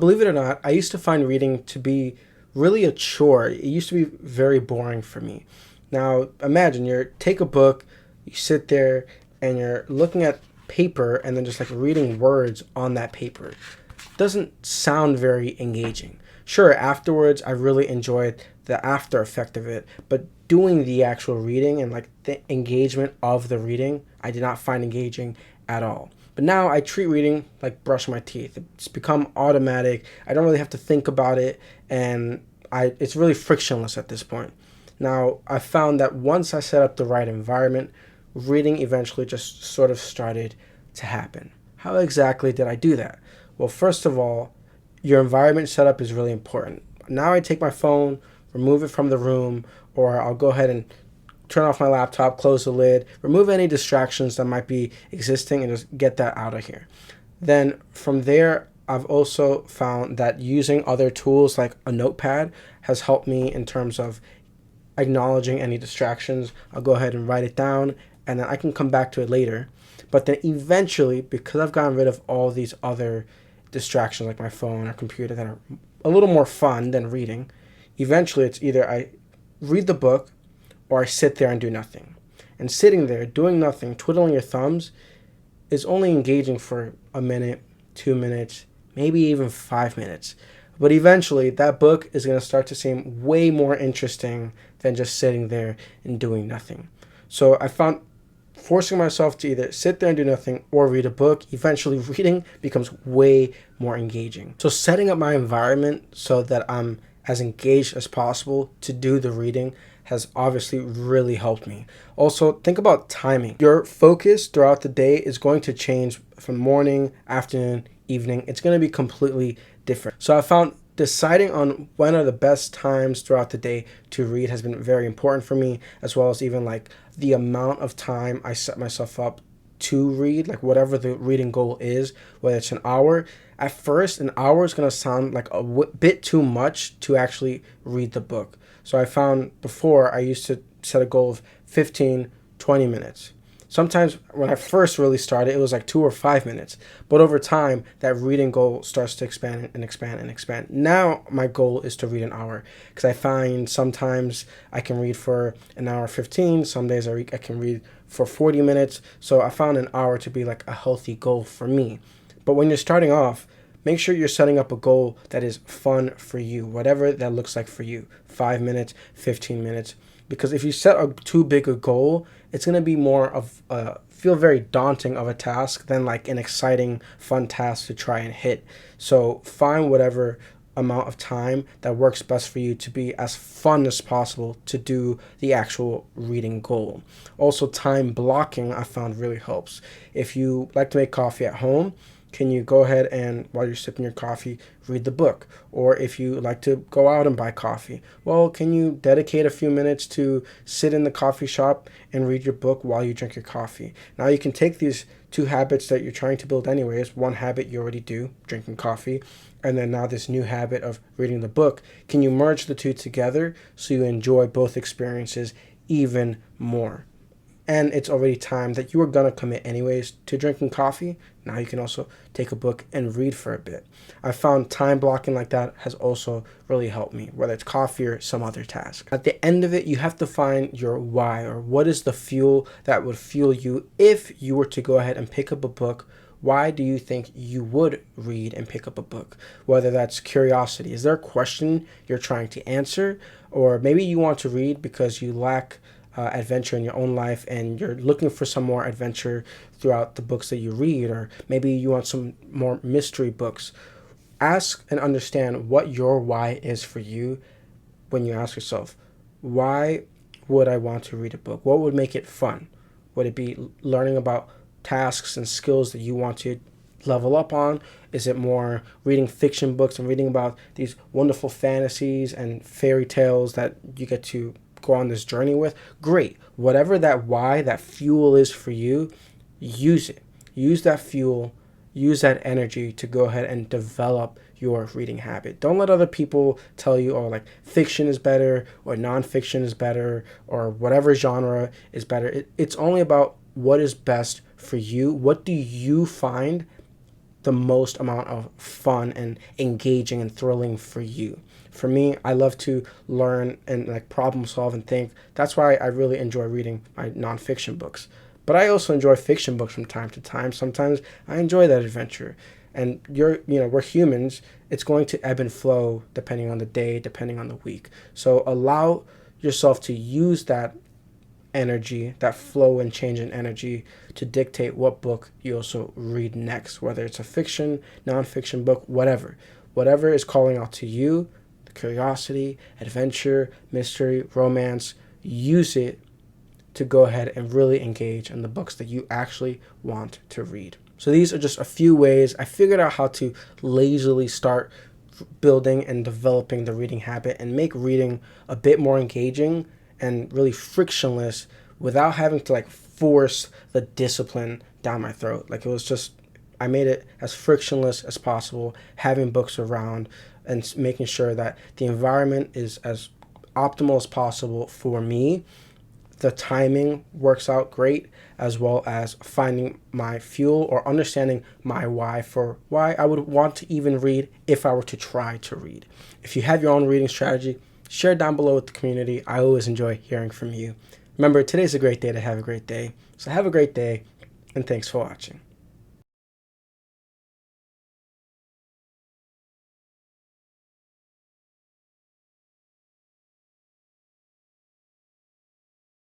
Believe it or not, I used to find reading to be really a chore. It used to be very boring for me. Now, imagine take a book, you sit there and you're looking at paper and then just like reading words on that paper. Doesn't sound very engaging. Sure, afterwards I really enjoyed the after effect of it, but doing the actual reading and like the engagement of the reading, I did not find engaging at all. But now I treat reading like brushing my teeth. It's become automatic. I don't really have to think about it, and it's really frictionless at this point. Now, I found that once I set up the right environment, reading eventually just sort of started to happen. How exactly did I do that? Well, first of all, your environment setup is really important. Now I take my phone, remove it from the room, or I'll go ahead and turn off my laptop, close the lid, remove any distractions that might be existing, and just get that out of here. Then from there, I've also found that using other tools like a notepad has helped me in terms of acknowledging any distractions. I'll go ahead and write it down, and then I can come back to it later. But then eventually, because I've gotten rid of all these other distractions like my phone or computer that are a little more fun than reading, eventually it's either I read the book or I sit there and do nothing. And sitting there, doing nothing, twiddling your thumbs, is only engaging for a minute, 2 minutes, maybe even 5 minutes. But eventually, that book is going to start to seem way more interesting than just sitting there and doing nothing. So I found forcing myself to either sit there and do nothing or read a book, eventually reading becomes way more engaging. So setting up my environment so that I'm as engaged as possible to do the reading has obviously really helped me. Also, think about timing. Your focus throughout the day is going to change from morning, afternoon, evening. It's going to be completely different. So I found deciding on when are the best times throughout the day to read has been very important for me, as well as even like the amount of time I set myself up to read, like whatever the reading goal is, whether it's an hour. At first, an hour is going to sound like a bit too much to actually read the book. So I found before I used to set a goal of 15, 20 minutes. Sometimes when I first really started, it was like 2 or 5 minutes. But over time, that reading goal starts to expand and expand and expand. Now my goal is to read an hour, because I find sometimes I can read for an hour 15. Some days I can read for 40 minutes. So I found an hour to be like a healthy goal for me. But when you're starting off, make sure you're setting up a goal that is fun for you, whatever that looks like for you. 5 minutes, 15 minutes. Because if you set a too big a goal, it's going to be more of feel very daunting of a task than like an exciting, fun task to try and hit. So find whatever amount of time that works best for you to be as fun as possible to do the actual reading goal. Also, time blocking I found really helps. If you like to make coffee at home, can you go ahead and, while you're sipping your coffee, read the book? Or if you like to go out and buy coffee, well, can you dedicate a few minutes to sit in the coffee shop and read your book while you drink your coffee? Now you can take these two habits that you're trying to build anyways. One habit you already do, drinking coffee, and then now this new habit of reading the book. Can you merge the two together so you enjoy both experiences even more? And it's already time that you are going to commit anyways to drinking coffee. Now you can also take a book and read for a bit. I found time blocking like that has also really helped me, whether it's coffee or some other task. At the end of it, you have to find your why, or what is the fuel that would fuel you if you were to go ahead and pick up a book. Why do you think you would read and pick up a book? Whether that's curiosity. Is there a question you're trying to answer? Or maybe you want to read because you lack adventure in your own life and you're looking for some more adventure throughout the books that you read, or maybe you want some more mystery books. Ask and understand what your why is for you when you ask yourself, why would I want to read a book? What would make it fun? Would it be learning about tasks and skills that you want to level up on? Is it more reading fiction books and reading about these wonderful fantasies and fairy tales that you get to go on this journey with? Great. Whatever that why, that fuel is for you, use it. Use that fuel, use that energy to go ahead and develop your reading habit. Don't let other people tell you, oh, like fiction is better or nonfiction is better or whatever genre is better. It's only about what is best for you. What do you find the most amount of fun and engaging and thrilling for you. For me, I love to learn and like problem solve and think. That's why I really enjoy reading my nonfiction books. But I also enjoy fiction books from time to time. Sometimes I enjoy that adventure. And we're humans. It's going to ebb and flow depending on the day, depending on the week. So allow yourself to use that energy, that flow and change in energy to dictate what book you also read next, whether it's a fiction, nonfiction book, whatever. Whatever is calling out to you, the curiosity, adventure, mystery, romance, use it to go ahead and really engage in the books that you actually want to read. So these are just a few ways I figured out how to lazily start building and developing the reading habit and make reading a bit more engaging and really frictionless without having to like force the discipline down my throat. Like it was just, I made it as frictionless as possible, having books around and making sure that the environment is as optimal as possible for me. The timing works out great, as well as finding my fuel or understanding my why for why I would want to even read if I were to try to read. If you have your own reading strategy, share it down below with the community. I always enjoy hearing from you. Remember, today's a great day to have a great day. So have a great day, and thanks for watching.